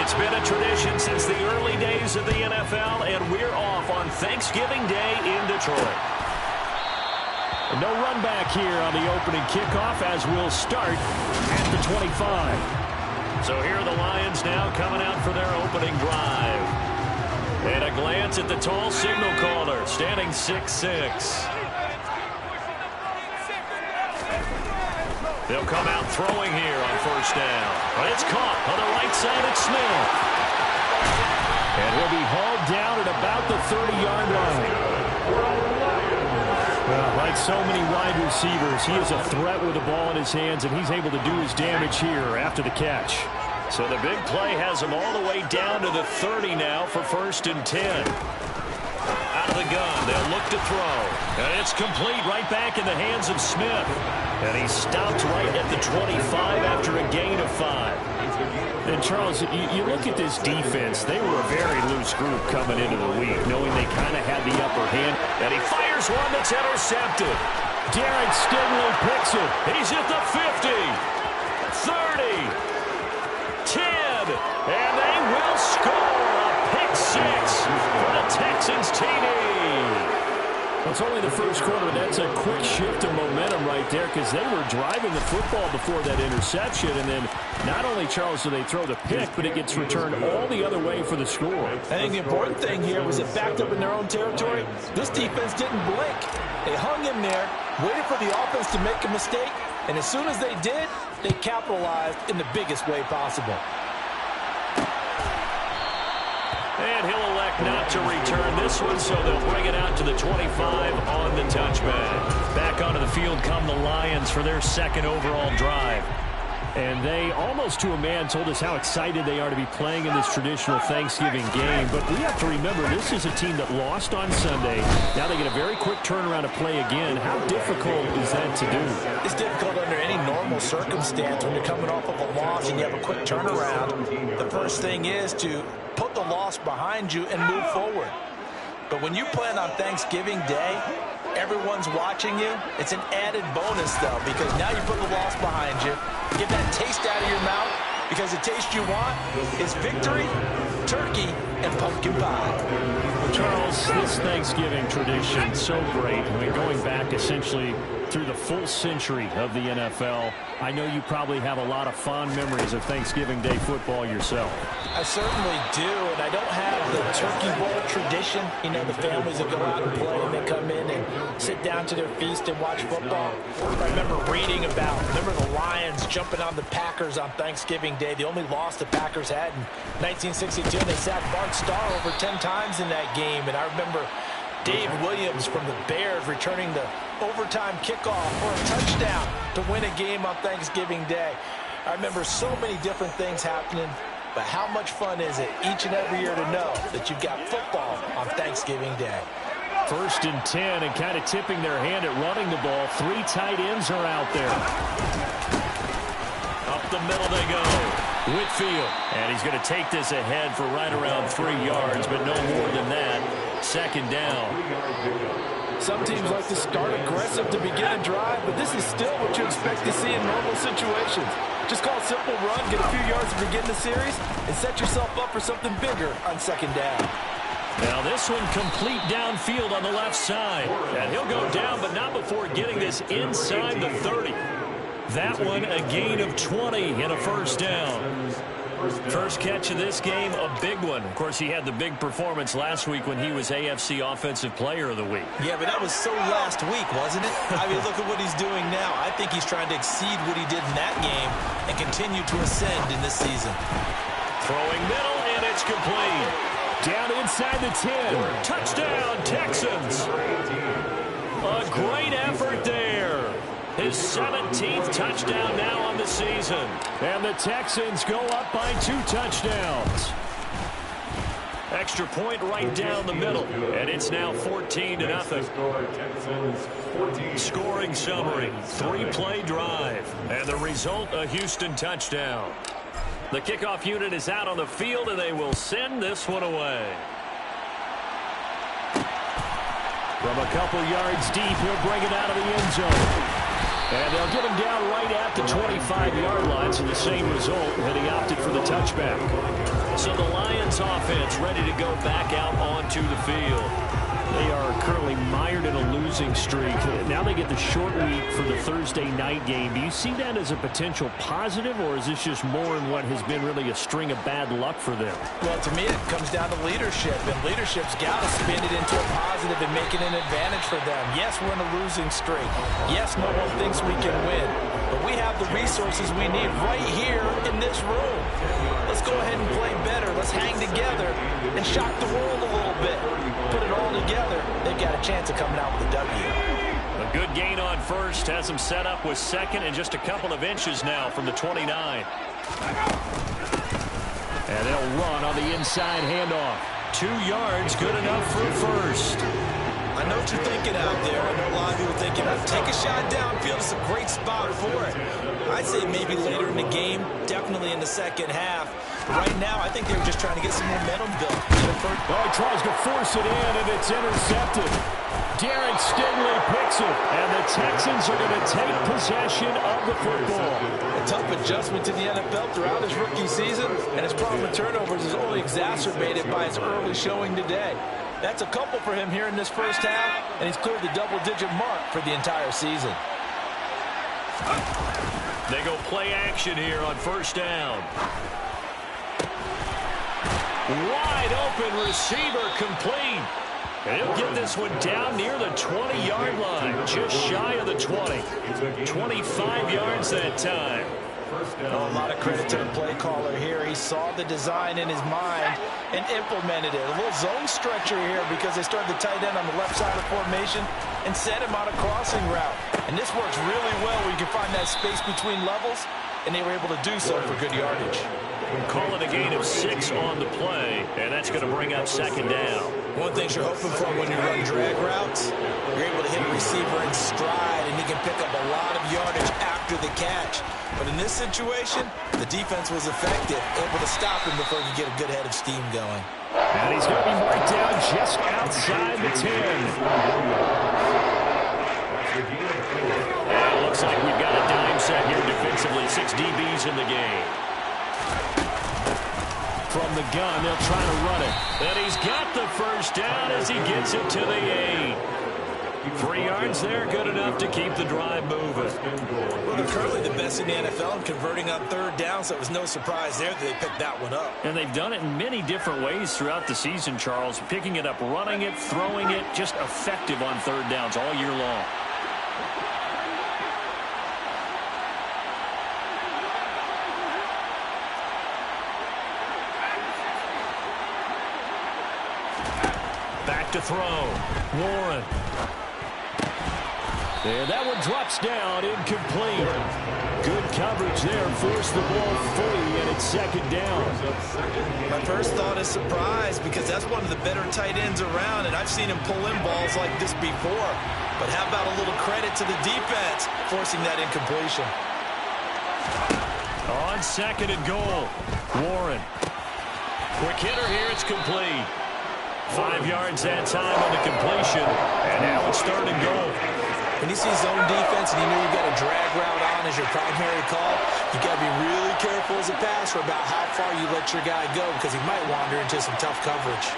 It's been a tradition since the early days of the NFL, and we're off on Thanksgiving Day in Detroit. And no run back here on the opening kickoff as we'll start at the 25. So here are the Lions now coming out for their opening drive. And a glance at the tall signal caller, standing 6'6". They'll come out throwing here on first down. But it's caught on the right side. It's Smith. And he'll be hauled down at about the 30-yard line. Well, like so many wide receivers, he is a threat with the ball in his hands, and he's able to do his damage here after the catch. So the big play has him all the way down to the 30 now for 1st and 10. Out of the gun, they'll look to throw. And it's complete right back in the hands of Smith. And he stopped right at the 25 after a gain of 5. And, Charles, you look at this defense. They were a very loose group coming into the week, knowing they kind of had the upper hand. And he fires one that's intercepted. Darren Stingley picks it. He's at the 50, 30, 10, and they will score a pick 6 for the Texans TD. Well, it's only the first quarter, but that's a quick shift of momentum right there because they were driving the football before that interception. And then not only, Charles, do they throw the pick, but it gets returned all the other way for the score. I think the important thing here was it backed up in their own territory. This defense didn't blink. They hung in there, waited for the offense to make a mistake, and as soon as they did, they capitalized in the biggest way possible. And he'll elect not to return this one, so they'll bring it out to the 25 on the touchback. Back onto the field come the Lions for their second overall drive. And they, almost to a man, told us how excited they are to be playing in this traditional Thanksgiving game. But we have to remember, this is a team that lost on Sunday. Now they get a very quick turnaround to play again. How difficult is that to do? It's difficult under any normal circumstance when you're coming off of a loss and you have a quick turnaround. The first thing is to put the loss behind you and move forward. But when you plan on Thanksgiving Day, everyone's watching you. It's an added bonus, though, because now you put the loss behind you. Get that taste out of your mouth, because the taste you want is victory, turkey, and pumpkin pie. Well, Charles, this Thanksgiving tradition, so great. I mean, going back essentially through the full century of the NFL, I know you probably have a lot of fond memories of Thanksgiving Day football yourself. I certainly do, and I don't have the turkey bowl tradition. You know, the families that go out and play, and they come in and sit down to their feast and watch football. I remember reading remember the Lions jumping on the Packers on Thanksgiving Day. The only loss the Packers had in 1962, they sacked Bart Starr over 10 times in that game. And I remember Dave Williams from the Bears returning the overtime kickoff for a touchdown to win a game on Thanksgiving Day. I remember so many different things happening, but how much fun is it each and every year to know that you've got football on Thanksgiving Day? 1st and 10, and kind of tipping their hand at running the ball. 3 tight ends are out there. Up the middle they go. Whitfield, and he's going to take this ahead for right around 3 yards, but no more than that. 2nd down. Some teams like to start aggressive to begin a drive, but this is still what you expect to see in normal situations. Just call a simple run, get a few yards to begin the series, and set yourself up for something bigger on 2nd down. Now this one complete downfield on the left side. And he'll go down, but not before getting this inside the 30. That one a gain of 20 and a 1st down. First catch of this game, a big one. Of course, he had the big performance last week when he was AFC Offensive Player of the Week. Yeah, but that was so last week, wasn't it? I mean, look at what he's doing now. I think he's trying to exceed what he did in that game and continue to ascend in this season. Throwing middle, and it's complete. Down inside the 10. Touchdown, Texans. A great effort there. His 17th touchdown now on the season. And the Texans go up by 2 touchdowns. Extra point right down the middle. And it's now 14-0. Scoring summary. 3-play drive. And the result, a Houston touchdown. The kickoff unit is out on the field, and they will send this one away. From a couple yards deep, he'll bring it out of the end zone. And they'll get him down right at the 25-yard line, so the same result, and he opted for the touchback. So the Lions offense ready to go back out onto the field. They are currently mired in a losing streak. Now they get the short week for the Thursday night game. Do you see that as a potential positive, or is this just more in what has been really a string of bad luck for them? Well, to me, it comes down to leadership, and leadership's got to spin it into a positive and make it an advantage for them. Yes, we're in a losing streak. Yes, no one thinks we can win, but we have the resources we need right here in this room. Let's go ahead and play better. Let's hang together and shock the world a little bit. Put it all together. They've got a chance of coming out with a W. A good gain on first has him set up with second and just a couple of inches now from the 29. And they'll run on the inside handoff. 2 yards, good enough for first. I know what you're thinking out there. I know a lot of people thinking, take a shot downfield. It's a great spot for it. I'd say maybe later in the game, definitely in the second half. Right now, I think they were just trying to get some momentum built. He tries to force it in, and it's intercepted. Derek Stingley picks it, and the Texans are going to take possession of the football. A tough adjustment to the NFL throughout his rookie season, and his problem with turnovers is only exacerbated by his early showing today. That's a couple for him here in this first half, and he's cleared the double-digit mark for the entire season. They go play action here on first down. Wide open receiver complete. And he'll get this one down near the 20-yard line, just shy of the 20. 25 yards that time. Oh, a lot of credit to the play caller here. He saw the design in his mind and implemented it. A little zone stretcher here because they started the tight end on the left side of the formation and sent him on a crossing route. And this works really well where you can find that space between levels, and they were able to do so for good yardage. We'll call it a gain of 6 on the play, and that's going to bring up second down. One thing you're hoping for when you run drag routes, you're able to hit a receiver in stride, and he can pick up a lot of yardage after the catch. But in this situation, the defense was effective, able to stop him before he could get a good head of steam going. And he's going to be marked down just outside the 10. And it looks like we've got a dime set here defensively. 6 DBs in the game. From the gun, they'll try to run it. And he's got the first down as he gets it to the 8. 3 yards there, good enough to keep the drive moving. Well, they're currently the best in the NFL in converting on third down, so it was no surprise there that they picked that one up. And they've done it in many different ways throughout the season, Charles. Picking it up, running it, throwing it, just effective on third downs all year long. Back to throw. Warren. And that one drops down, incomplete. Good coverage there, forced the ball free, and it's second down. My first thought is surprise because that's one of the better tight ends around, and I've seen him pull in balls like this before. But how about a little credit to the defense forcing that incompletion? On second and goal, Warren. Quick hitter here, it's complete. 5 yards that time on the completion, and now it's third and goal. When you see zone defense and you know you've got a drag route on as your primary call, you got to be really careful as a passer about how far you let your guy go because he might wander into some tough coverage.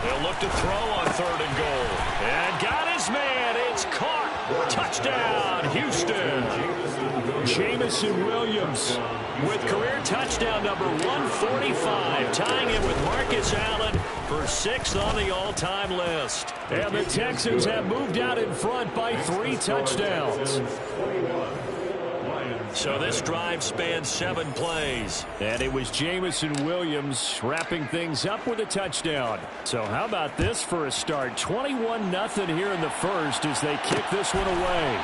They'll look to throw on third and goal. And got his man. It's caught. Touchdown, Houston. Jameson Williams with career touchdown number 145, tying it with Marcus Allen for 6th on the all-time list. And the Texans have moved out in front by 3 touchdowns. So this drive spans 7 plays. And it was Jameson Williams wrapping things up with a touchdown. So how about this for a start? 21-0 here in the first as they kick this one away.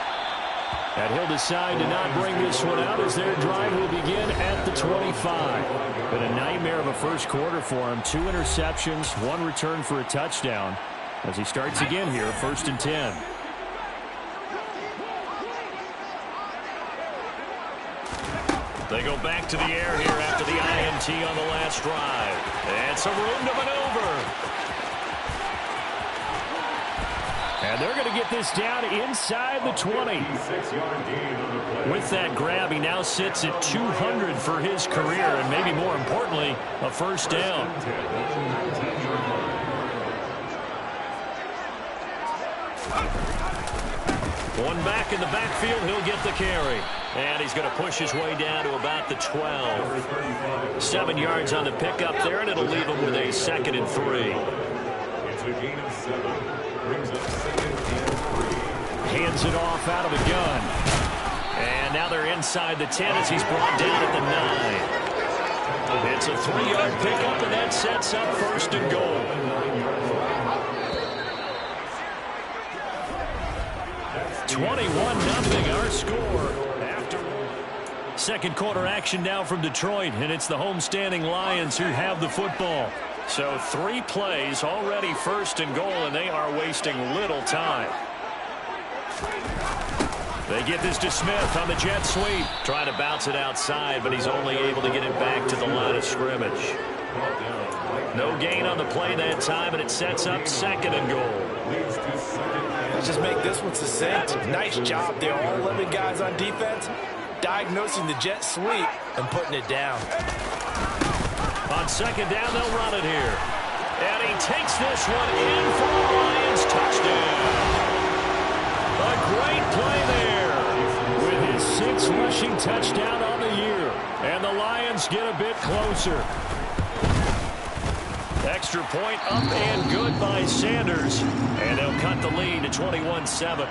And he'll decide to not bring this one out as their drive will begin at the 25. Been a nightmare of a first quarter for him. 2 interceptions, 1 return for a touchdown. As he starts again here, 1st and 10. They go back to the air here after the INT on the last drive. And some room to maneuver. And they're going to get this down inside the 20. With that grab, he now sits at 200 for his career, and maybe more importantly, a first down. One back in the backfield, he'll get the carry. And he's going to push his way down to about the 12. 7 yards on the pickup there, and it'll leave him with a 2nd and 3. It's a gain of 7. Brings up 2nd and 3. Hands it off out of the gun. And now they're inside the 10 as he's brought down at the 9. It's a 3-yard pickup, and that sets up 1st and goal. 21-0 our score. After second quarter action now from Detroit, and it's the homestanding Lions who have the football. So 3 plays already 1st and goal, and they are wasting little time. They get this to Smith on the jet sweep. Trying to bounce it outside, but he's only able to get it back to the line of scrimmage. No gain on the play that time, and it sets up 2nd and goal. Let's just make this one succinct. Nice job there. All 11 guys on defense diagnosing the jet sweep and putting it down. On 2nd down, they'll run it here. And he takes this one in for the Lions touchdown. A great play there with his 6th rushing touchdown on the year. And the Lions get a bit closer. Extra point up and good by Sanders. And they'll cut the lead to 21-7.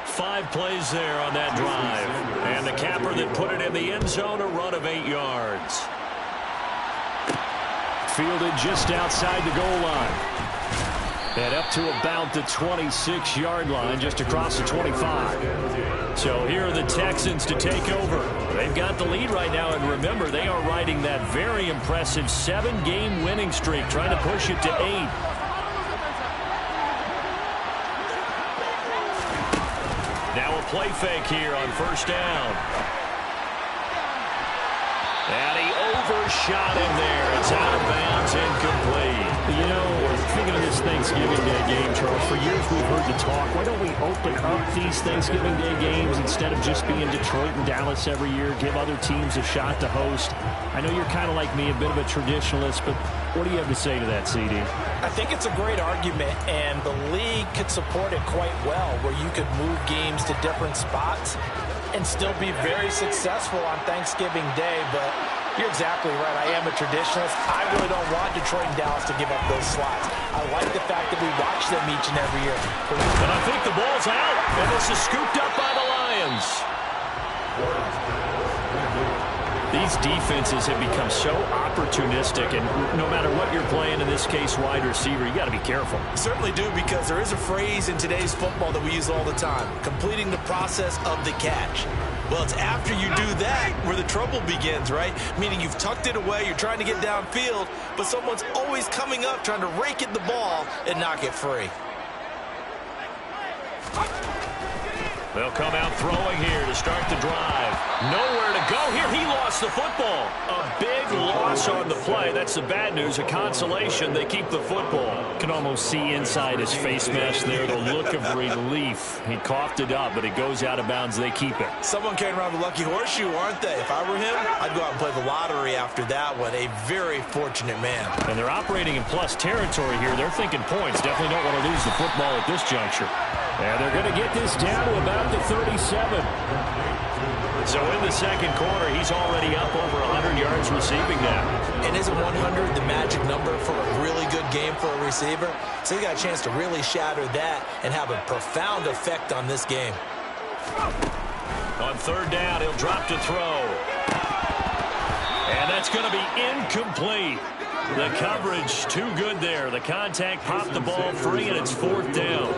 5 plays there on that drive. And the capper that put it in the end zone, a run of 8 yards. Fielded just outside the goal line. And up to about the 26-yard line, just across the 25. So here are the Texans to take over. They've got the lead right now, and remember, they are riding that very impressive 7-game winning streak, trying to push it to 8. Now a play fake here on 1st down. And he overshot him there. It's out of bounds, incomplete. You know, thinking of this Thanksgiving Day game, Charles, for years we've heard the talk, why don't we open up these Thanksgiving Day games instead of just being Detroit and Dallas every year, give other teams a shot to host? I know you're kind of like me, a bit of a traditionalist, but what do you have to say to that, CD? I think it's a great argument, and the league could support it quite well, where you could move games to different spots and still be very successful on Thanksgiving Day. But you're exactly right. I am a traditionalist. I really don't want Detroit and Dallas to give up those slots. I like the fact that we watch them each and every year. And I think the ball's out, and this is scooped up by the Lions. These defenses have become so opportunistic, and no matter what you're playing, in this case, wide receiver, you got to be careful. Certainly do, because there is a phrase in today's football that we use all the time, completing the process of the catch. Well, it's after you do that where the trouble begins, right? Meaning you've tucked it away, you're trying to get downfield, but someone's always coming up trying to rake at the ball and knock it free. They'll come out throwing here to start the drive. Nowhere to go here. He lost the football. A big loss on the play. That's the bad news. A consolation. They keep the football. Can almost see inside his face mask there the look of relief. He coughed it up, but it goes out of bounds. They keep it. Someone carrying around the lucky horseshoe, aren't they? If I were him, I'd go out and play the lottery after that one. A very fortunate man. And they're operating in plus territory here. They're thinking points. Definitely don't want to lose the football at this juncture. And they're going to get this down to about the 37. So in the second quarter, he's already up over 100 yards receiving now. And isn't 100 the magic number for a really good game for a receiver? So he got a chance to really shatter that and have a profound effect on this game. On 3rd down, he'll drop to throw. And that's going to be incomplete. The coverage too good there. The contact popped the ball free, and it's 4th down.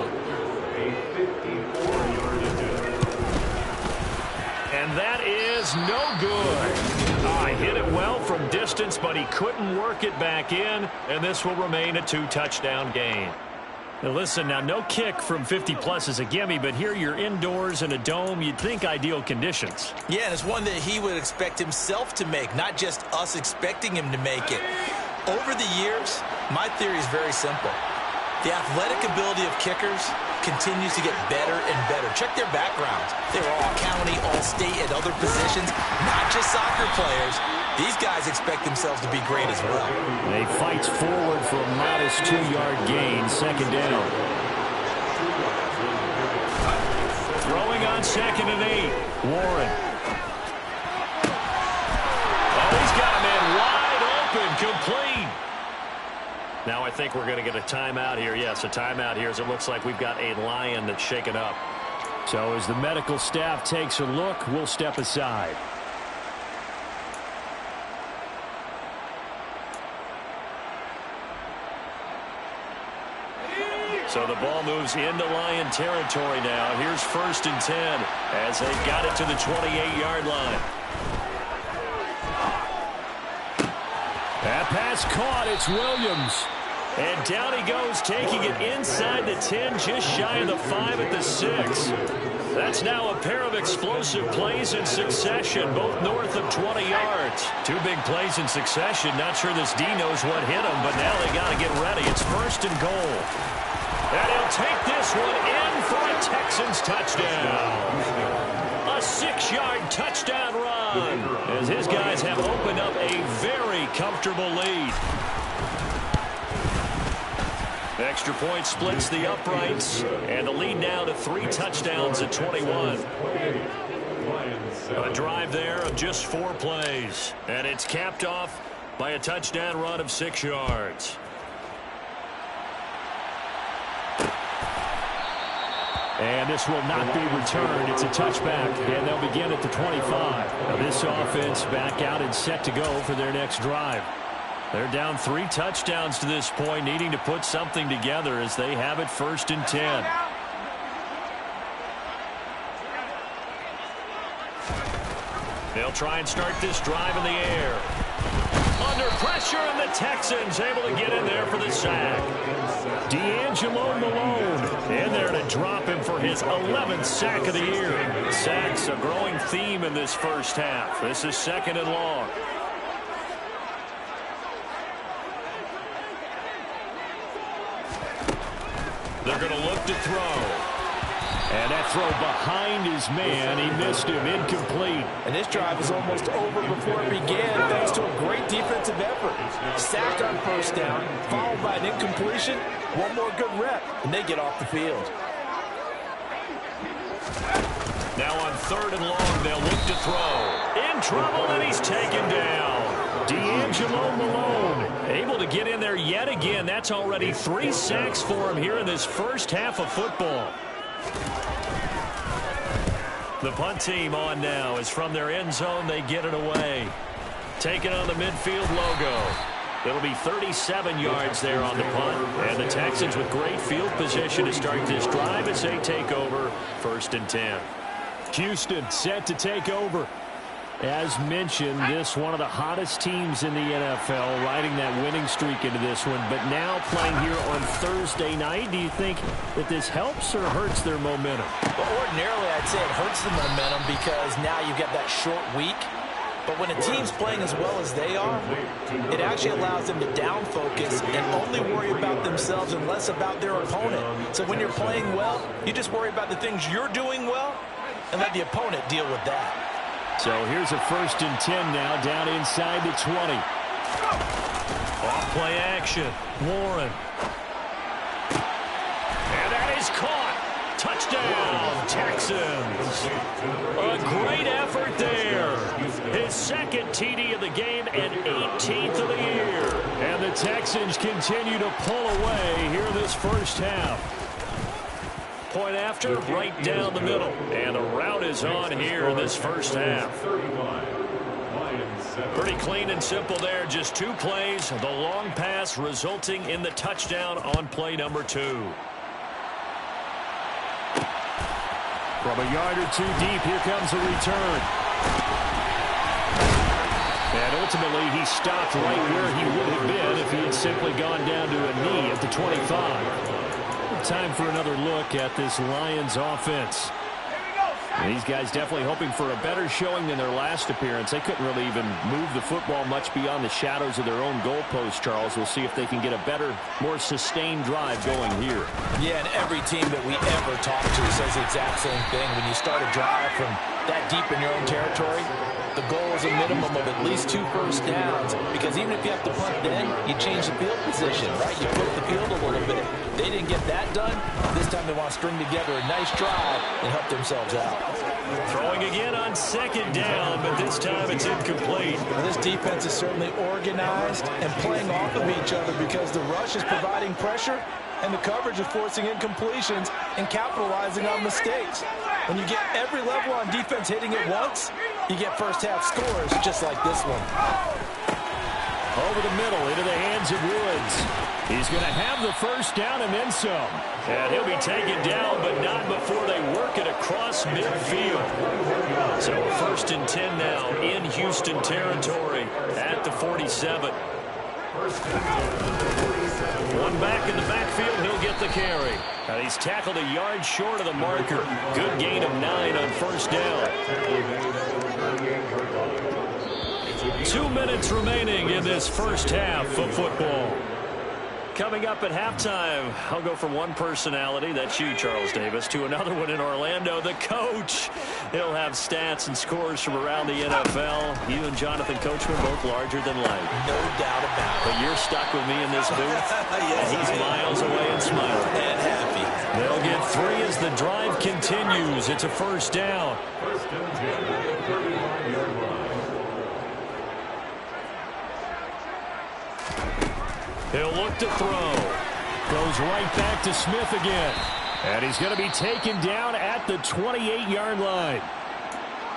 And that is no good. He hit it well from distance, but he couldn't work it back in, and this will remain a 2-touchdown game. Now listen, now no kick from 50-plus is a gimme, but here you're indoors in a dome. You'd think ideal conditions. Yeah, and it's one that he would expect himself to make, not just us expecting him to make it. Over the years, my theory is very simple. The athletic ability of kickers continues to get better and better. Check their backgrounds. They were all county, all state, at other positions, not just soccer players. These guys expect themselves to be great as well. They fights forward for a modest 2-yard gain, second down. Throwing on 2nd and 8. Warren. Oh, he's got a man wide open, complete. Now I think we're going to get a timeout here. Yes, a timeout here as it looks like we've got a Lion that's shaken up. So as the medical staff takes a look, we'll step aside. So the ball moves into Lion territory now. Here's 1st and 10 as they've got it to the 28-yard line. That pass caught. It's Williams. And down he goes, taking it inside the 10, just shy of the 5 at the 6. That's now a pair of explosive plays in succession, both north of 20 yards. 2 big plays in succession. Not sure this D knows what hit him, but now they got to get ready. It's 1st and goal. And he'll take this one in for a Texans touchdown. A 6-yard touchdown run as his guys have opened up a very comfortable lead. Extra point splits the uprights, and the lead now to 3 touchdowns at 21. A drive there of just 4 plays, and it's capped off by a touchdown run of 6 yards. And this will not be returned. It's a touchback, and they'll begin at the 25. Now this offense back out and set to go for their next drive. They're down 3 touchdowns to this point, needing to put something together as they have it 1st and 10. They'll try and start this drive in the air. Under pressure, and the Texans able to get in there for the sack. D'Angelo Malone in there to drop him for his 11th sack of the year. Sacks a growing theme in this first half. This is 2nd and long. They're going to look to throw. And that throw behind his man. He missed him. Incomplete. And this drive was almost over before it began thanks to a great defensive effort. Sacked on 1st down, followed by an incompletion. One more good rep, and they get off the field. Now on 3rd and long, they'll look to throw. In trouble, and he's taken down. D'Angelo Malone able to get in there yet again. That's already 3 sacks for him here in this first half of football. The punt team on now is from their end zone. They get it away. Taking on the midfield logo. It'll be 37 yards there on the punt. And the Texans with great field position to start this drive as they take over 1st and 10. Houston set to take over. As mentioned, this one of the hottest teams in the NFL, riding that winning streak into this one, but now playing here on Thursday night. Do you think that this helps or hurts their momentum? Well, ordinarily, I'd say it hurts the momentum because now you get that short week. But when a team's playing as well as they are, it actually allows them to down focus and only worry about themselves and less about their opponent. So when you're playing well, you just worry about the things you're doing well and let the opponent deal with that. So here's a 1st and 10 now, down inside the 20. Off play action. Warren. And that is caught. Touchdown, Texans. A great effort there. His 2nd TD of the game and 18th of the year. And the Texans continue to pull away here in this first half. Point after, right down the middle. And the route is on here in this first half. Pretty clean and simple there. Just 2 plays. The long pass resulting in the touchdown on play number 2. From a yard or 2 deep, here comes a return. And ultimately, he stopped right where he would have been if he had simply gone down to a knee at the 25. Time for another look at this Lions offense. And these guys definitely hoping for a better showing than their last appearance. They couldn't really even move the football much beyond the shadows of their own goalpost, Charles. We'll see if they can get a better, more sustained drive going here. Yeah, and every team that we ever talk to says the exact same thing. When you start a drive from that deep in your own territory, the goal is a minimum of at least 2 first downs, because even if you have to punt then, you change the field position, right? You flip the field a little bit. They didn't get that done. This time they want to string together a nice drive and help themselves out. Throwing again on 2nd down, but this time it's incomplete. Well, this defense is certainly organized and playing off of each other because the rush is providing pressure and the coverage is forcing incompletions and capitalizing on mistakes. When you get every level on defense hitting it once, you get first-half scores just like this one. Over the middle, into the hands of Woods. He's going to have the first down and then some. And he'll be taken down, but not before they work it across midfield. So 1st and 10 now in Houston territory at the 47. One back in the backfield, he'll get the carry. He's tackled a yard short of the marker. Good gain of 9 on 1st down. 2 minutes remaining in this first half of football. Coming up at halftime, I'll go from one personality, that's you, Charles Davis, to another one in Orlando, the coach. He'll have stats and scores from around the NFL. You and Jonathan Coachman both larger than life. No doubt about it. But you're stuck with me in this booth. Yes, he's miles away and smiling. And happy. They'll get 3 as the drive continues. It's a 1st down. He'll look to throw. Goes right back to Smith again. And he's going to be taken down at the 28-yard line.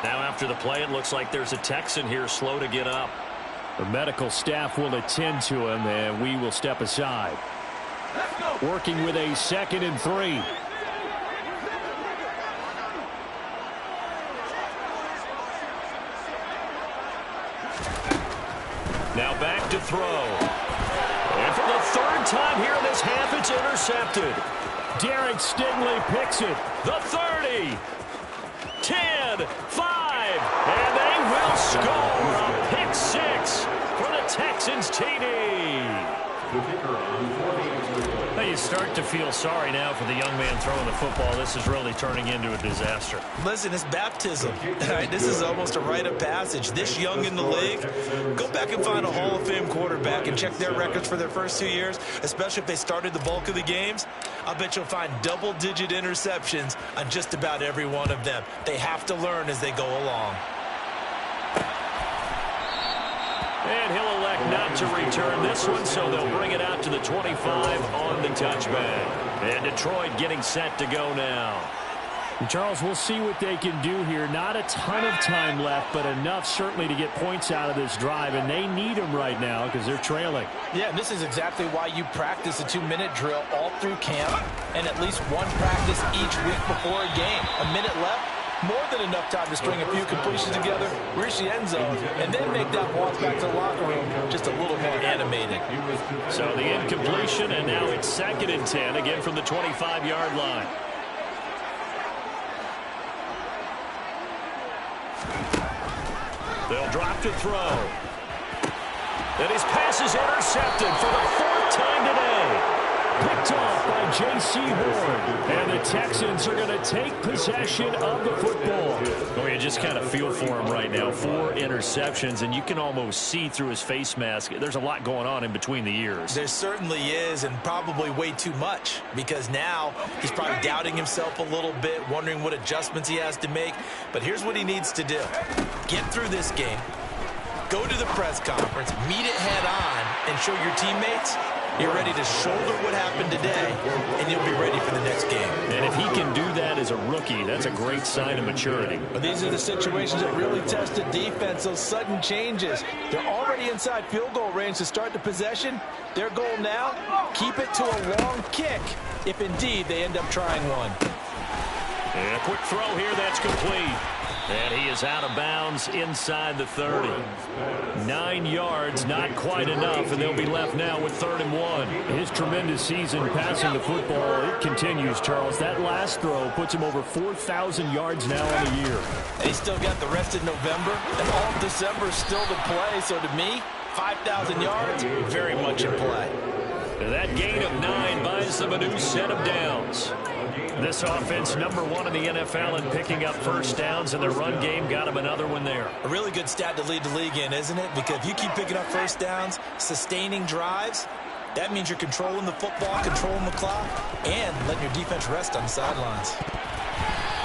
Now after the play, it looks like there's a Texan here slow to get up. The medical staff will attend to him, and we will step aside. Working with a 2nd and 3. Now back to throw. And for the 3rd time here in this half, it's intercepted. Derek Stingley picks it. The 30. 10, 5, and they will score a pick 6 for the Texans TD. Now you start to feel sorry now for the young man throwing the football. This is really turning into a disaster. Listen, it's baptism. Right? This is almost a rite of passage. This young in the league, go back and find a Hall of Fame quarterback and check their records for their first 2 years, especially if they started the bulk of the games. I bet you'll find double-digit interceptions on just about every one of them. They have to learn as they go along. And he'll elect not to return this one, so they'll bring it out to the 25 on the touchback. And Detroit getting set to go now. And Charles, we'll see what they can do here. Not a ton of time left, but enough certainly to get points out of this drive, and they need them right now because they're trailing. Yeah, and this is exactly why you practice a 2-minute drill all through camp and at least one practice each week before a game. A minute left, more than enough time to string a few completions together, reach the end zone, and then make that walk back to the locker room just a little more animated. So the incompletion, and now it's 2nd and 10, again from the 25-yard line. They'll drop to throw. And his pass is intercepted for the 4th time today. Picked off by J.C. Horn. And the Texans are going to take possession of the football. Oh, you just kind of feel for him right now. 4 interceptions, and you can almost see through his face mask. There's a lot going on in between the ears. There certainly is, and probably way too much, because now he's probably doubting himself a little bit, wondering what adjustments he has to make. But here's what he needs to do. Get through this game, go to the press conference, meet it head on, and show your teammates you're ready to shoulder what happened today, and you'll be ready for the next game. And if he can do that as a rookie, that's a great sign of maturity. But these are the situations that really test the defense, those sudden changes. They're already inside field goal range to start the possession. Their goal now, keep it to a long kick, if indeed they end up trying one. And a quick throw here, that's complete. And he is out of bounds inside the 30. 9 yards, not quite enough, and they'll be left now with 3rd and 1. His tremendous season passing the football, it continues, Charles. That last throw puts him over 4,000 yards now on the year. And he's still got the rest of November and all of December still to play. So to me, 5,000 yards, very much in play. That gain of 9 buys them a new set of downs. This offense, number 1 in the NFL in picking up first downs, and their run game got them another one there. A really good stat to lead the league in, isn't it? Because if you keep picking up first downs, sustaining drives, that means you're controlling the football, controlling the clock, and letting your defense rest on the sidelines.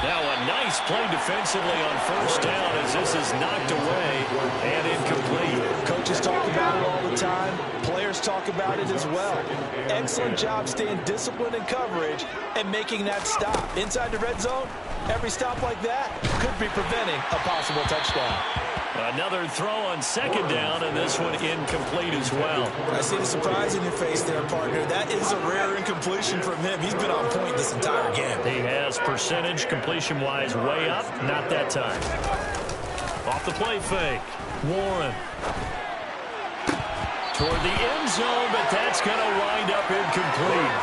Now a nice play defensively on first down as this is knocked away and incomplete. Coaches talk about it all the time. Players talk about it as well. Excellent job staying disciplined in coverage and making that stop. Inside the red zone, every stop like that could be preventing a possible touchdown. Another throw on 2nd down, and this one incomplete as well. I see the surprise in your face there, partner. That is a rare incompletion from him. He's been on point this entire game. He has percentage completion-wise way up, not that time. Off the play fake, Warren. Toward the end zone, but that's going to wind up incomplete.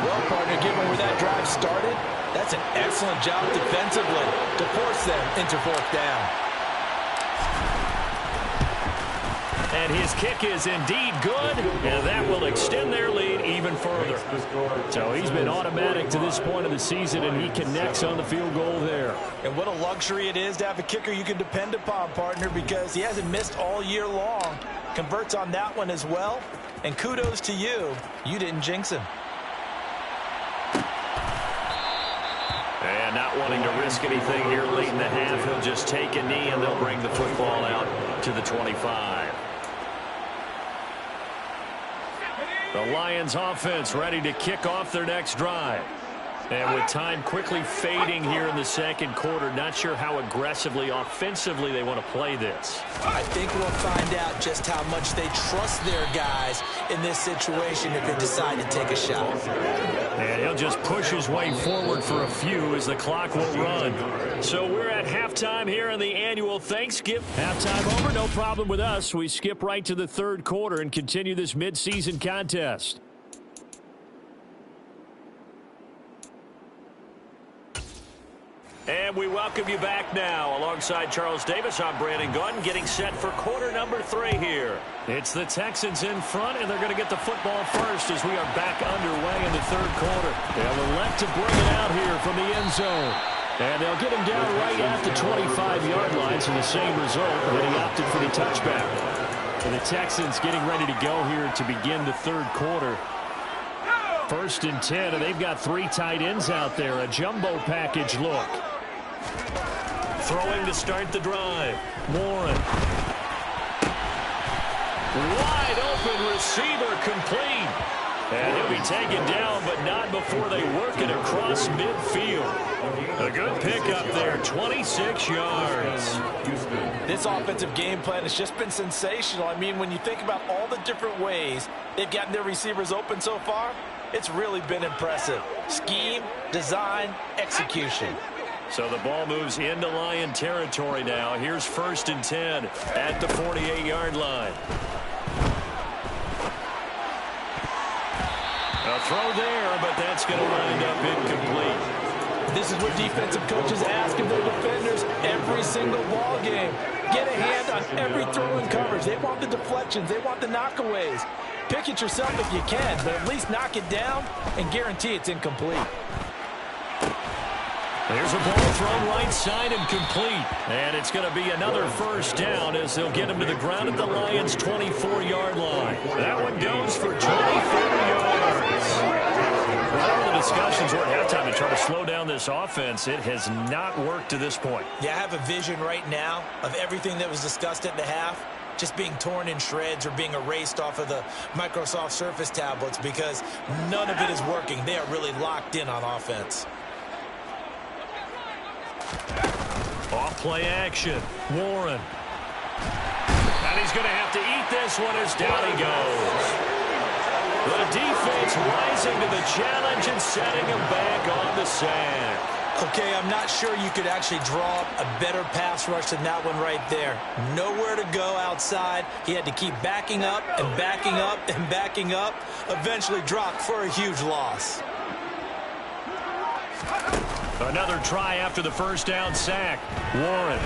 Well, partner, given where that drive started, that's an excellent job defensively to force them into 4th down. And his kick is indeed good, and that will extend their lead even further. So he's been automatic to this point of the season, and he connects on the field goal there. And what a luxury it is to have a kicker you can depend upon, partner, because he hasn't missed all year long. Converts on that one as well, and kudos to you. You didn't jinx him. And not wanting to risk anything here late in the half, he'll just take a knee, and they'll bring the football out to the 25. The Lions offense ready to kick off their next drive. And with time quickly fading here in the 2nd quarter, not sure how aggressively, offensively they want to play this. I think we'll find out just how much they trust their guys in this situation if they decide to take a shot. And he'll just push his way forward for a few as the clock will run. So we're at halftime here in the annual Thanksgiving. Halftime over, no problem with us. We skip right to the 3rd quarter and continue this midseason contest. And we welcome you back now. Alongside Charles Davis, I'm Brandon Gaudin, getting set for quarter number 3 here. It's the Texans in front, and they're going to get the football first as we are back underway in the 3rd quarter. They'll elect to bring it out here from the end zone. And they'll get him down right at the 25-yard line, so the same result, but he opted for the touchback. And the Texans getting ready to go here to begin the 3rd quarter. 1st and 10, and they've got 3 tight ends out there. A jumbo package look. Throwing to start the drive. Warren. Wide open receiver complete. And he'll be taken down, but not before they work it across midfield. A good pickup there, 26 yards. This offensive game plan has just been sensational. I mean, when you think about all the different ways they've gotten their receivers open so far, it's really been impressive. Scheme, design, execution. So the ball moves into Lion territory now. Here's 1st and 10 at the 48-yard line. A throw there, but that's going to wind up incomplete. This is what defensive coaches ask of their defenders every single ball game. Get a hand on every throw in coverage. They want the deflections. They want the knockaways. Pick it yourself if you can, but at least knock it down and guarantee it's incomplete. There's a ball thrown right side and complete. And it's going to be another 1st down as they'll get him to the ground at the Lions' 24-yard line. That one goes for 24 yards. Well, the discussions were at halftime to try to slow down this offense. It has not worked to this point. Yeah, I have a vision right now of everything that was discussed at the half just being torn in shreds or being erased off of the Microsoft Surface tablets because none of it is working. They are really locked in on offense. Off play action. Warren. And he's going to have to eat this one as down he goes. The defense rising to the challenge and setting him back on the sack. Okay, I'm not sure you could actually draw up a better pass rush than that one right there. Nowhere to go outside. He had to keep backing up and backing up and backing up. Eventually dropped for a huge loss. Another try after the first down sack. Warren.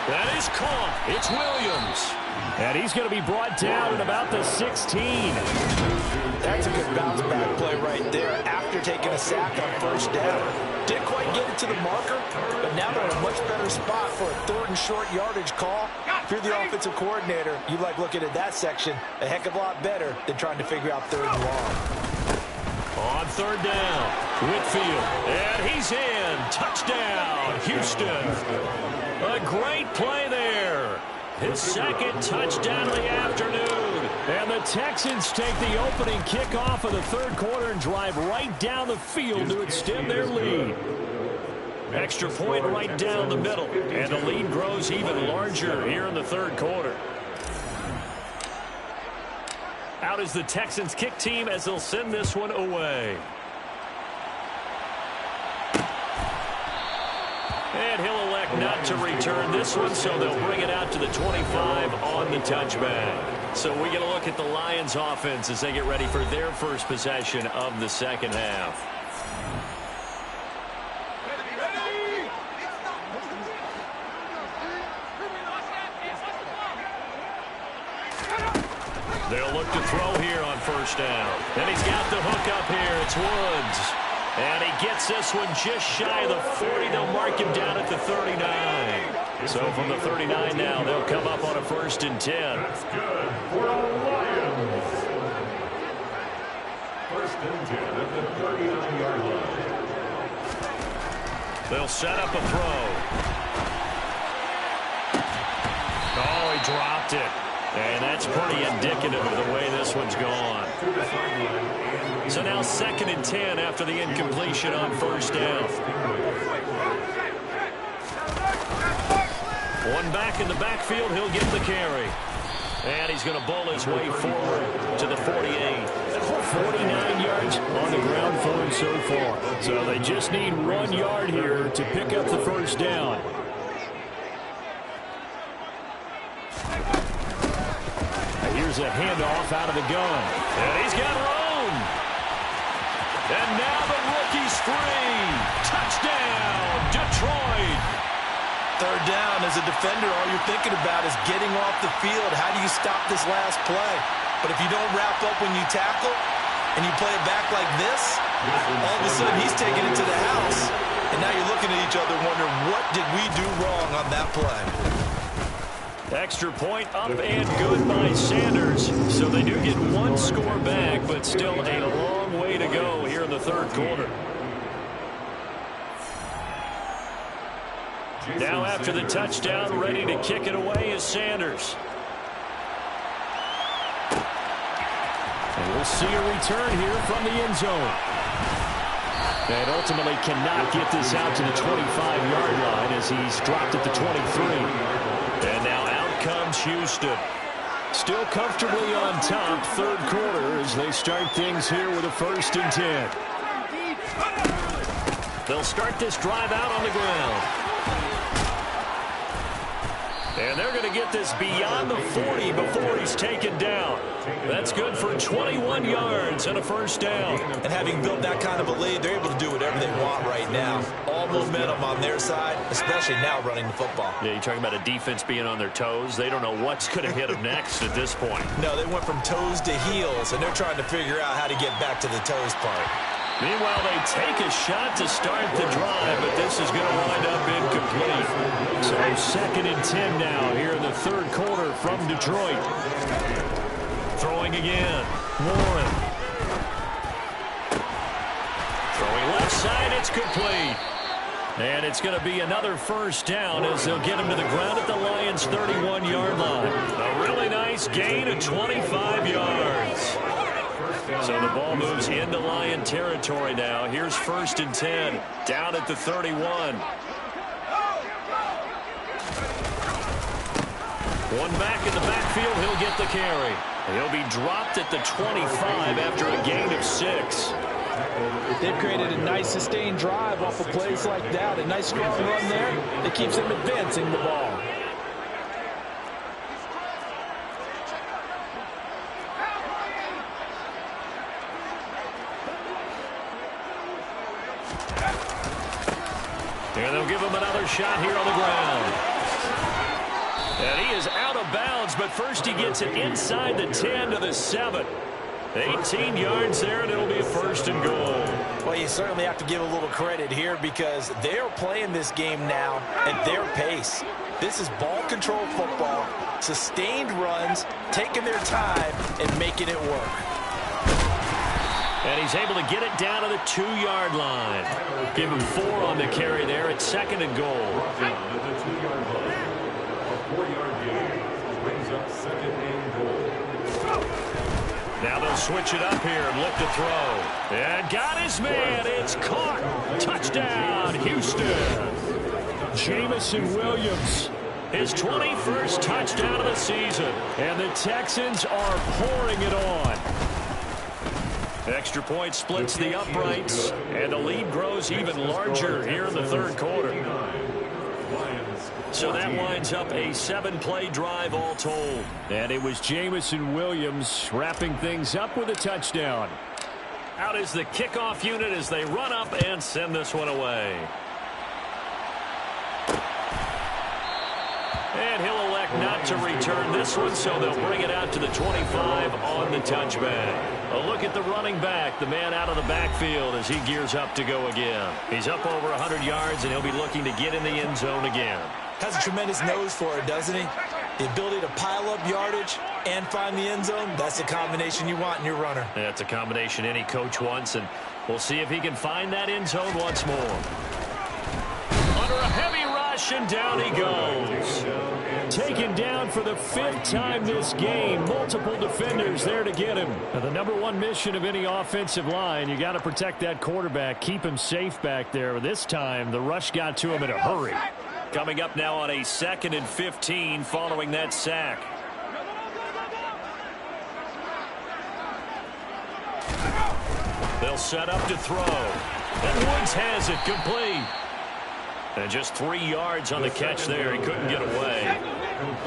That is caught. It's Williams. And he's going to be brought down at about the 16. That's a good bounce back play right there after taking a sack on first down. Didn't quite get it to the marker, but now they're in a much better spot for a 3rd and short yardage call. If you're the offensive coordinator, you like looking at that section a heck of a lot better than trying to figure out 3rd and long. On 3rd down, Whitfield, and he's in. Touchdown, Houston. A great play there. His 2nd touchdown of the afternoon. And the Texans take the opening kickoff of the 3rd quarter and drive right down the field to extend their lead. Extra point right down the middle. And the lead grows even larger here in the 3rd quarter. Out is the Texans kick team as they'll send this one away. And he'll elect not to return this one, so they'll bring it out to the 25 on the touchback. So we get a look at the Lions offense as they get ready for their first possession of the 2nd half. They'll look to throw here on first down. And he's got the hook up here. It's Woods. And he gets this one just shy of the 40. They'll mark him down at the 39. So from the 39 now, they'll come up on a 1st and 10. That's good for the Lions. 1st and 10 at the 39-yard line. They'll set up a throw. Oh, he dropped it. And that's pretty indicative of the way this one's gone. So now 2nd and 10 after the incompletion on first down. One back in the backfield, he'll get the carry. And he's going to bowl his way forward to the 48. 49 yards on the ground for him so far. So they just need 1 yard here to pick up the first down. Here's a handoff out of the gun. And he's got room. And now the rookie's free. Touchdown, Detroit. 3rd down as a defender, all you're thinking about is getting off the field. How do you stop this last play? But if you don't wrap up when you tackle and you play it back like this, all of a sudden he's taking it to the house. And now you're looking at each other wondering, what did we do wrong on that play? Extra point up and good by Sanders. So they do get 1 score back, but still a long way to go here in the 3rd quarter. Now after the touchdown, ready to kick it away is Sanders. And we'll see a return here from the end zone. And ultimately cannot get this out to the 25-yard line as he's dropped at the 23. And now out comes Houston. Still comfortably on top, 3rd quarter as they start things here with a 1st and 10. They'll start this drive out on the ground. And they're going to get this beyond the 40 before he's taken down. That's good for 21 yards and a 1st down. And having built that kind of a lead, they're able to do whatever they want right now. All momentum on their side, especially now running the football. Yeah, you're talking about a defense being on their toes. They don't know what's going to hit them next at this point. No, they went from toes to heels, and they're trying to figure out how to get back to the toes part. Meanwhile, they take a shot to start the drive, but this is going to wind up incomplete. So 2nd and 10 now here in the 3rd quarter from Detroit. Throwing again. Warren. Throwing left side, it's complete. And it's going to be another 1st down as they'll get him to the ground at the Lions' 31-yard line. A really nice gain of 25 yards. So the ball moves into Lion territory now. Here's 1st and 10, down at the 31. One back in the backfield, he'll get the carry. He'll be dropped at the 25 after a gain of 6. They've created a nice sustained drive off of plays like that. A nice strong run there that keeps them advancing the ball. And they'll give him another shot here on the ground. And he is out of bounds, but first he gets it inside the 10 to the 7. 18 yards there, and it'll be a first and goal. Well, you certainly have to give a little credit here because they're playing this game now at their pace. This is ball control football, sustained runs, taking their time, and making it work. And he's able to get it down to the 2-yard line. Give him 4 on the carry there at second and goal. A 4-yard gain brings up second and goal. Now they'll switch it up here and look to throw. And got his man. It's caught. Touchdown, Houston. Jameson Williams, his 21st touchdown of the season. And the Texans are pouring it on. Extra point splits the uprights, and the lead grows even larger here in the third quarter. So that winds up a 7-play drive all told. And it was Jameson Williams wrapping things up with a touchdown. Out is the kickoff unit as they run up and send this one away. And he'll elect not to return this one, so they'll bring it out to the 25 on the touchback. A look at the running back, the man out of the backfield as he gears up to go again. He's up over 100 yards, and he'll be looking to get in the end zone again. Has a tremendous nose for it, doesn't he? The ability to pile up yardage and find the end zone, that's the combination you want in your runner. That's a combination any coach wants, and we'll see if he can find that end zone once more. Under a heavy rush, and down he goes. Taken down for the 5th time this game. Multiple defenders there to get him. Now, the number one mission of any offensive line, you got to protect that quarterback, keep him safe back there. This time, the rush got to him in a hurry. Coming up now on a 2nd and 15 following that sack. They'll set up to throw. And Woods has it complete. And just 3 yards on the catch there. He couldn't get away.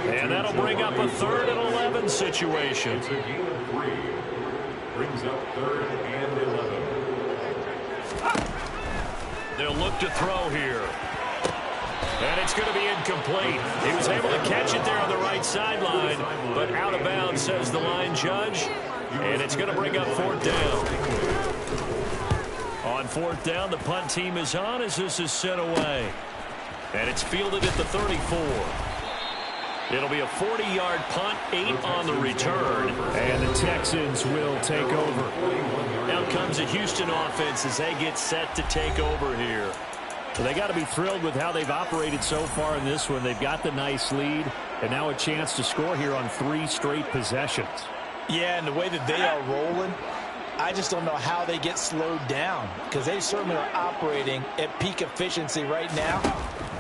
And that'll bring up a 3rd and 11 situation. It's a gain of 3. Brings up 3rd and 11. They'll look to throw here. And it's going to be incomplete. He was able to catch it there on the right sideline, but out of bounds, says the line judge. And it's going to bring up 4th down. On 4th down, the punt team is on as this is sent away. And it's fielded at the 34. It'll be a 40-yard punt, 8 on the return. And the Texans will take over. Now comes a Houston offense as they get set to take over here. So they got to be thrilled with how they've operated so far in this one. They've got the nice lead, and now a chance to score here on 3 straight possessions. Yeah, and the way that they are rolling, I just don't know how they get slowed down because they certainly are operating at peak efficiency right now.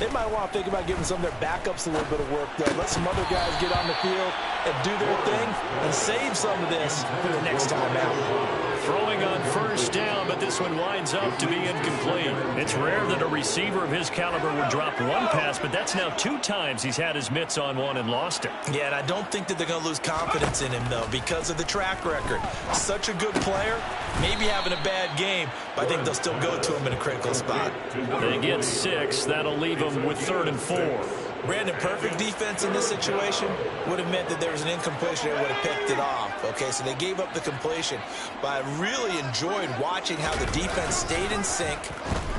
They might want to think about giving some of their backups a little bit of work, though. Let some other guys get on the field and do their thing and save some of this for the next time out. Throwing on 1st down, but this one winds up to be incomplete. It's rare that a receiver of his caliber would drop one pass, but that's now 2 times he's had his mitts on one and lost it. Yeah, and I don't think that they're going to lose confidence in him, though, because of the track record. Such a good player, maybe having a bad game, but I think they'll still go to him in a critical spot. They get 6. That'll leave them with 3rd and 4. Brandon, perfect defense in this situation would have meant that there was an incompletion and would have picked it off. Okay, so they gave up the completion. But I really enjoyed watching how the defense stayed in sync,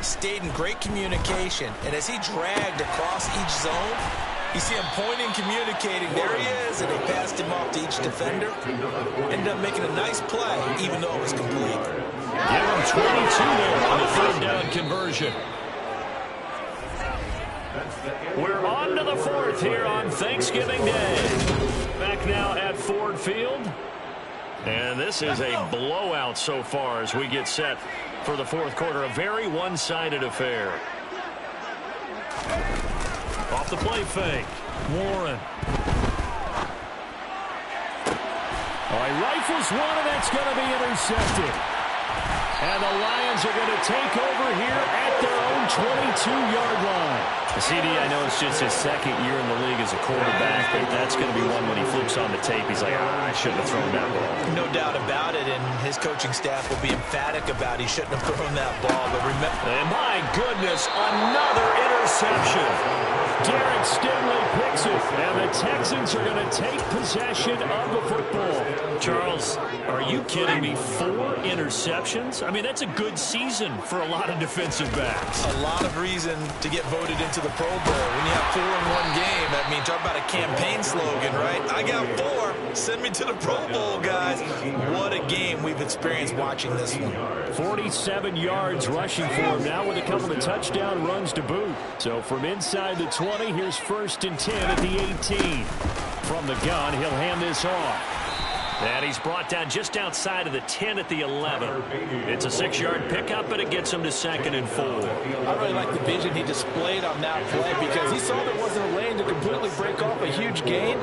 stayed in great communication, and as he dragged across each zone, you see him pointing, communicating. There he is, and they passed him off to each defender. Ended up making a nice play, even though it was complete. Give him 22 there on the 3rd down conversion. We're on to the 4th here on Thanksgiving Day. Back now at Ford Field. And this is a blowout so far as we get set for the 4th quarter. A very one-sided affair. Off the play fake. Warren. All right, rifles one, and that's going to be intercepted. And the Lions are going to take over here at their own 22-yard line. CD, I know it's just his second year in the league as a quarterback, but that's going to be one when he flips on the tape. He's like, I shouldn't have thrown that ball. No doubt about it, and his coaching staff will be emphatic about he shouldn't have thrown that ball. But remember, and my goodness, another interception. Derek Stingley picks it, and the Texans are going to take possession of the football. Charles, are you kidding me? 4 interceptions? I mean, that's a good season for a lot of defensive backs. a lot of reason to get voted into the Pro Bowl. When you have 4 in one game, I mean, talk about a campaign slogan, right? I got 4. Send me to the Pro Bowl, guys. What a game we've experienced watching this one. 47 yards rushing for him now with a couple of touchdown runs to boot. So from inside the 20, here's 1st and 10 at the 18. From the gun, he'll hand this off. And he's brought down just outside of the 10 at the 11. It's a 6-yard pickup, but it gets him to 2nd and 4. I really like the vision he displayed on that play because he saw there wasn't a lane to completely break off a huge gain.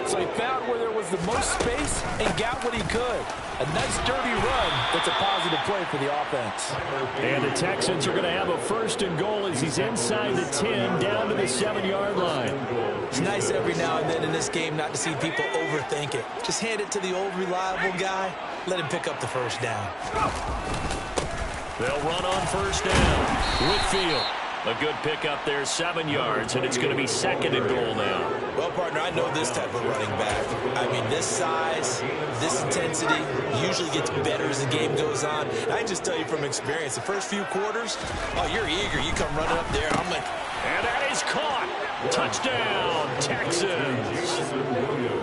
So he found where there was the most space and got what he could. A nice dirty run. That's a positive play for the offense. And the Texans are going to have a 1st and goal as he's inside the 10 down to the 7-yard line. It's nice every now and then in this game not to see people overthink it. Just hand it to the old reliable guy. Let him pick up the 1st down. They'll run on 1st down. Whitfield. A good pickup there, 7 yards, and it's going to be 2nd and goal now. Well, partner, I know this type of running back. I mean, this size, this intensity usually gets better as the game goes on. And I just tell you from experience, the first few quarters, oh, you're eager. You come running up there. I'm like, and that is caught. Touchdown, Texans.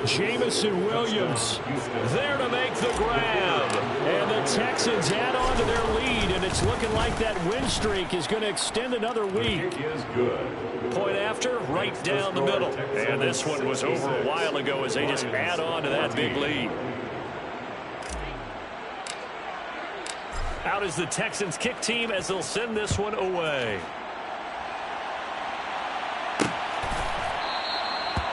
Jameson Williams there to make the grab. And the Texans add on to their lead, and it's looking like that win streak is going to extend another week. Point after, right down the middle. And this one was over a while ago as they just add on to that big lead. Out is the Texans kick team as they'll send this one away.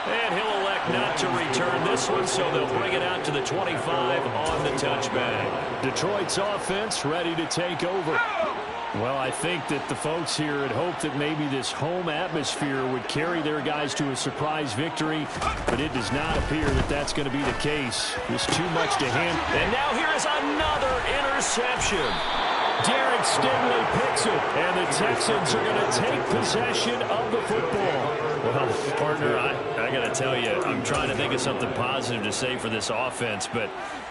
And he'll elect not to return this one, so they'll bring it out to the 25 on the touchback. Detroit's offense ready to take over. Well, I think that the folks here had hoped that maybe this home atmosphere would carry their guys to a surprise victory, but it does not appear that that's going to be the case. There's too much to handle. And now here is another interception. Derek Stingley picks it, and the Texans are going to take possession of the football. Well, partner, I got to tell you, I'm trying to think of something positive to say for this offense, but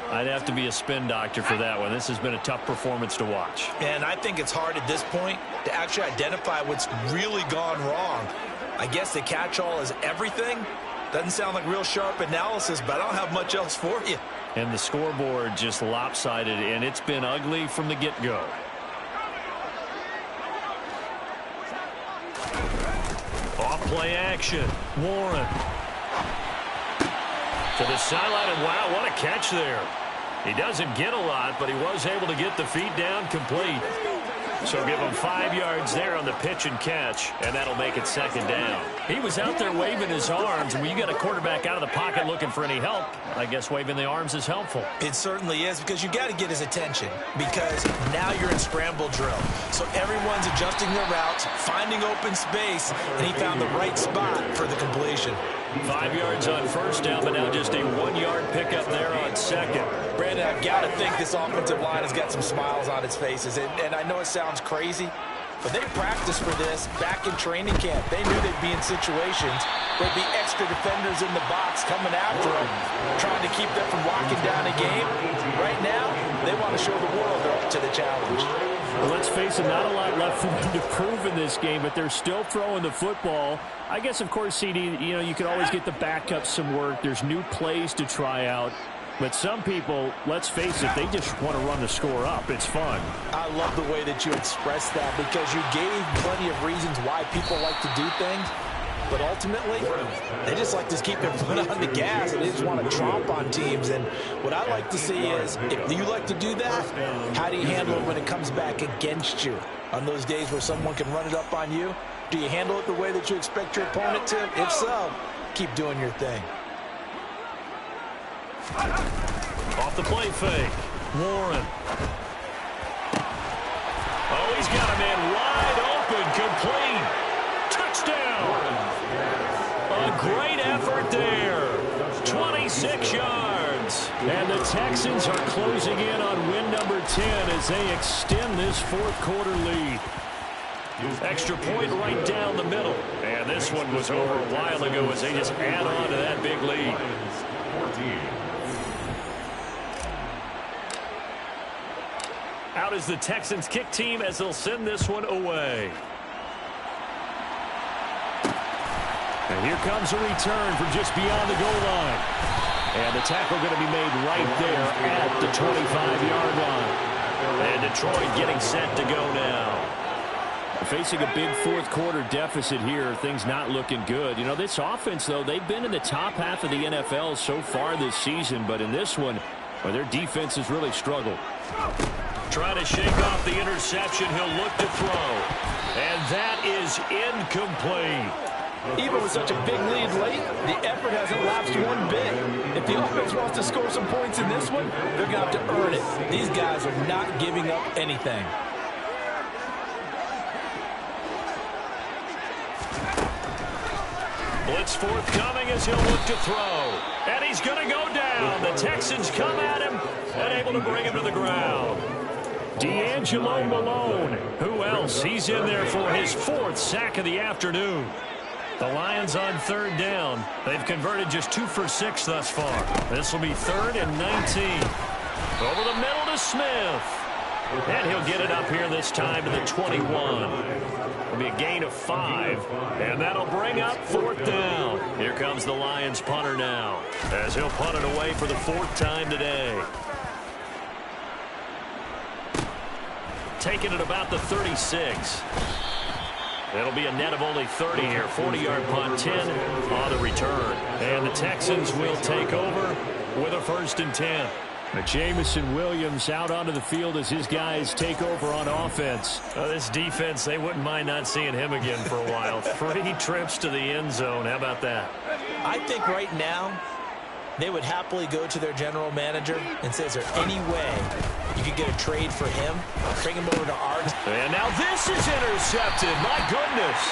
I'd have to be a spin doctor for that one. This has been a tough performance to watch. And I think it's hard at this point to actually identify what's really gone wrong. I guess the catch-all is everything. Doesn't sound like real sharp analysis, but I don't have much else for you. And the scoreboard just lopsided, and it's been ugly from the get-go. Off-play action. Warren. To the sideline, and wow, what a catch there. He doesn't get a lot, but he was able to get the feet down complete. So give him 5 yards there on the pitch and catch, and that'll make it 2nd down. He was out there waving his arms, and when you got a quarterback out of the pocket looking for any help, I guess waving the arms is helpful. It certainly is, because you got to get his attention, because now you're in scramble drill. So everyone's adjusting their routes, finding open space, and he found the right spot for the completion. 5 yards on 1st down, but now just a 1-yard pickup there on 2nd. Brandon, I've got to think this offensive line has got some smiles on its faces. And I know it sounds crazy, but they practiced for this back in training camp. They knew they'd be in situations. There'd be extra defenders in the box coming after them, trying to keep them from locking down a game. Right now, they want to show the world they're up to the challenge. Well, let's face it, not a lot left for them to prove in this game, but they're still throwing the football. I guess, of course, CD, you can always get the backup some work. There's new plays to try out. But some people, let's face it, they just want to run the score up. It's fun. I love the way that you expressed that, because you gave plenty of reasons why people like to do things. But ultimately, they just like to keep their foot on the gas, and they just want to tromp on teams. And what I like to see is, if you like to do that, how do you handle it when it comes back against you? On those days where someone can run it up on you, do you handle it the way that you expect your opponent to? If so, keep doing your thing. Off the play fake. Warren. Oh, he's got a man wide open, complete. Touchdown. A great effort there. 26 yards. And the Texans are closing in on win number 10 as they extend this fourth quarter lead. Extra point right down the middle. And this one was over a while ago as they just add on to that big lead. Out is the Texans kick team as they'll send this one away. And here comes a return from just beyond the goal line. And the tackle going to be made right there at the 25-yard line. And Detroit getting set to go now. Facing a big fourth quarter deficit here, things not looking good. You know, this offense, though, they've been in the top half of the NFL so far this season, but in this one, well, their defense has really struggled. Trying to shake off the interception, he'll look to throw. And that is incomplete. Even with such a big lead late, the effort hasn't lapsed one bit. If the offense wants to score some points in this one, they're going to have to earn it. These guys are not giving up anything. Blitz forthcoming as he'll look to throw. And he's going to go down. The Texans come at him and able to bring him to the ground. D'Angelo Malone. Who else? He's in there for his fourth sack of the afternoon. The Lions on third down. They've converted just 2 for 6 thus far. This will be 3rd and 19. Over the middle to Smith. And he'll get it up here this time to the 21. It'll be a gain of 5. And that'll bring up 4th down. Here comes the Lions punter now, as he'll punt it away for the 4th time today. Taking it about the 36. It'll be a net of only 30 here. 40-yard punt, 10 on the return. And the Texans will take over with a 1st and 10. Jamison Williams out onto the field as his guys take over on offense. This defense, they wouldn't mind not seeing him again for a while. 3 trips to the end zone. How about that? I think right now they would happily go to their general manager and say, is there any way you could get a trade for him? Bring him over to ours. And now this is intercepted. My goodness.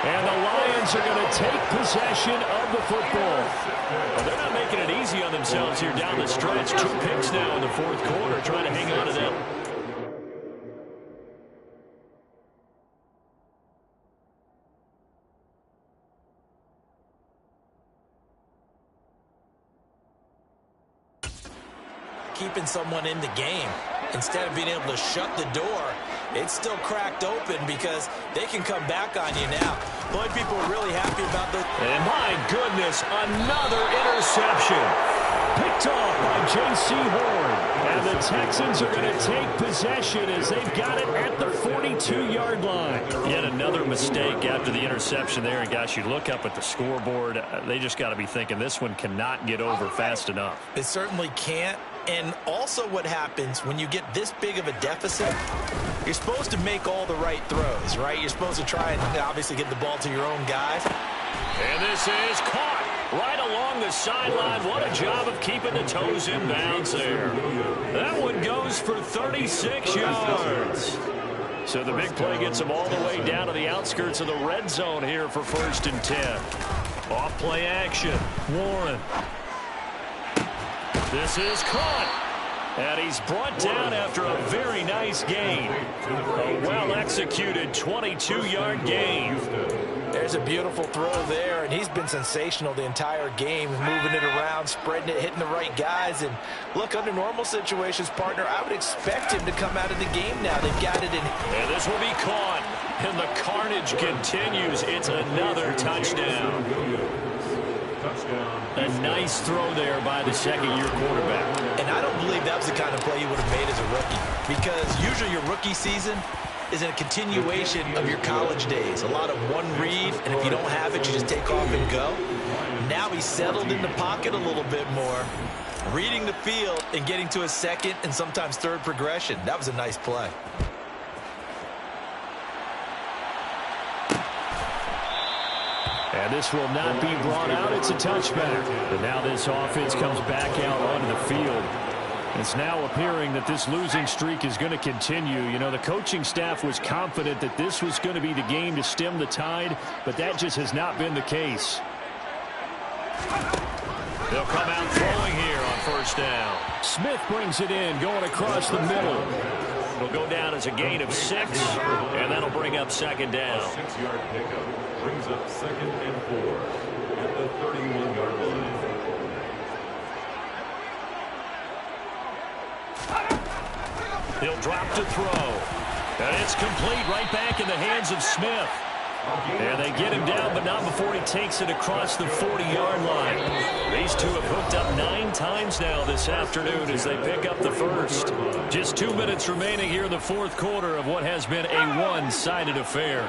And the Lions are going to take possession of the football. Well, they're not making it easy on themselves here down the stretch. 2 picks now in the fourth quarter, trying to hang on to them. Keeping someone in the game instead of being able to shut the door. It's still cracked open because they can come back on you now. Boy, people are really happy about the... And my goodness, another interception. Picked off by J.C. Horn. And the Texans are going to take possession as they've got it at the 42-yard line. Yet another mistake after the interception there. And gosh, you look up at the scoreboard, they just got to be thinking this one cannot get over fast enough. It certainly can't. And also what happens when you get this big of a deficit, you're supposed to make all the right throws, right? You're supposed to try and obviously get the ball to your own guys. And this is caught right along the sideline. What a job of keeping the toes in bounds there. That one goes for 36 yards. So the big play gets them all the way down to the outskirts of the red zone here for 1st and 10. Off play action. Warren. This is caught. And he's brought down after a very nice gain. A well-executed 22-yard gain. There's a beautiful throw there, and he's been sensational the entire game, moving it around, spreading it, hitting the right guys. And look, under normal situations, partner, I would expect him to come out of the game now. They've got it in. And this will be caught. And the carnage continues. It's another touchdown. A nice throw there by the second-year quarterback. And I don't believe that was the kind of play you would have made as a rookie, because usually your rookie season is a continuation of your college days. A lot of one read, and if you don't have it, you just take off and go. Now he's settled in the pocket a little bit more, reading the field and getting to a second and sometimes third progression. That was a nice play. And this will not be brought out. It's a touchback. But now this offense comes back out onto the field. It's now appearing that this losing streak is going to continue. You know, the coaching staff was confident that this was going to be the game to stem the tide, but that just has not been the case. They'll come out throwing here on first down. Smith brings it in, going across the middle. It'll go down as a gain of 6, and that'll bring up second down. 6-yard pickup brings up 2nd and 4 at the 31-yard line. He'll drop to throw. And it's complete right back in the hands of Smith. And they get him down, but not before he takes it across the 40-yard line. These two have hooked up 9 times now this afternoon as they pick up the first. Just 2 minutes remaining here in the fourth quarter of what has been a one-sided affair.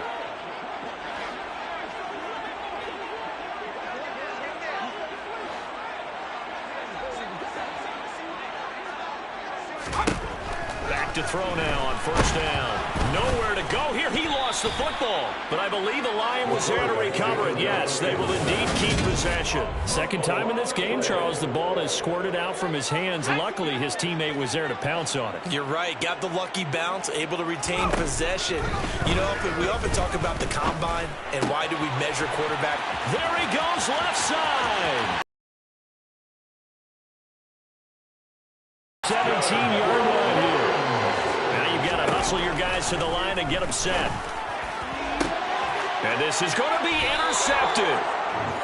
To throw now on first down. Nowhere to go here. He lost the football, but I believe the Lion was there to recover it. Yes, they will indeed keep possession. Second time in this game, Charles, the ball has squirted out from his hands. Luckily, his teammate was there to pounce on it. You're right. Got the lucky bounce, able to retain possession. You know, we often talk about the combine and why do we measure quarterback. There he goes, left side. 17-yard line here. Hustle your guys to the line and get them set. And this is going to be intercepted.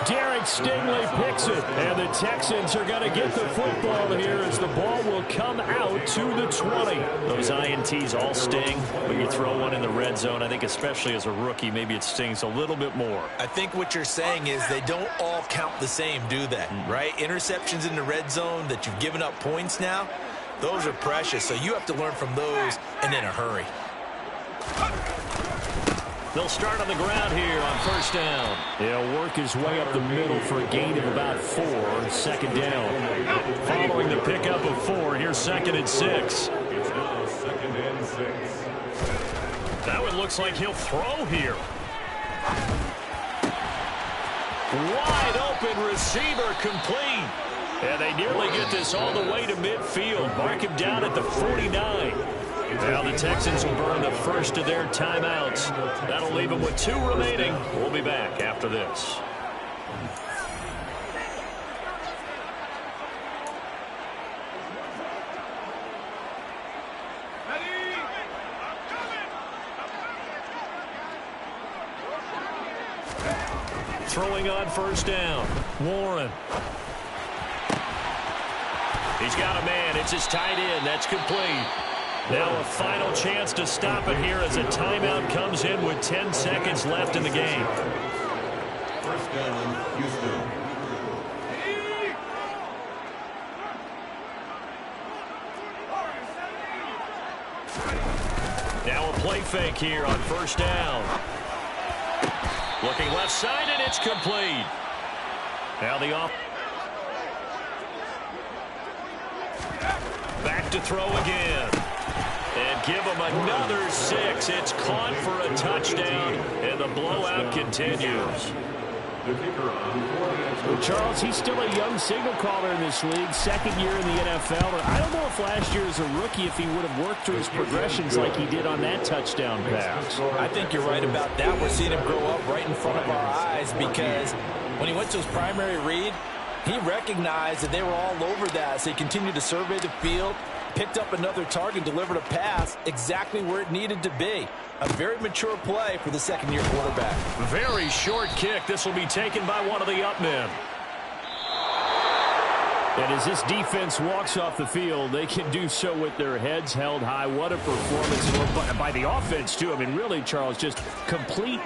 Derek Stingley picks it, and the Texans are going to get the football here as the ball will come out to the 20. Those INTs all sting, but you throw one in the red zone, I think especially as a rookie, maybe it stings a little bit more. I think what you're saying is they don't all count the same, do they? Right? Interceptions in the red zone that you've given up points now, those are precious, so you have to learn from those and in a hurry. They'll start on the ground here on first down. He'll work his way up the middle for a gain of about 4, second down. Following the pickup of 4, here's 2nd and 6. It's now 2nd and 6. That one looks like he'll throw here. Wide open receiver complete. And they nearly get this all the way to midfield. Mark him down at the 49. Now the Texans will burn the first of their timeouts. That'll leave them with 2 remaining. We'll be back after this. Throwing on first down. Warren. He's got a man. It's his tight end. That's complete. Now a final chance to stop it here as a timeout comes in with 10 seconds left in the game. First down, Houston. Now a play fake here on first down. Looking left side, and it's complete. Now the off. Back to throw again. And give him another 6. It's caught for a touchdown, and the blowout continues. The kicker on Well, Charles, he's still a young signal caller in this league, second year in the NFL. And I don't know if last year as a rookie if he would have worked through his progressions like he did on that touchdown pass. I think you're right about that. We're seeing him grow up right in front of our eyes because when he went to his primary read, he recognized that they were all over that. So he continued to survey the field, picked up another target, delivered a pass exactly where it needed to be. A very mature play for the second-year quarterback. Very short kick. This will be taken by one of the up men. And as this defense walks off the field, they can do so with their heads held high. What a performance by the offense, too. I mean, really, Charles, just complete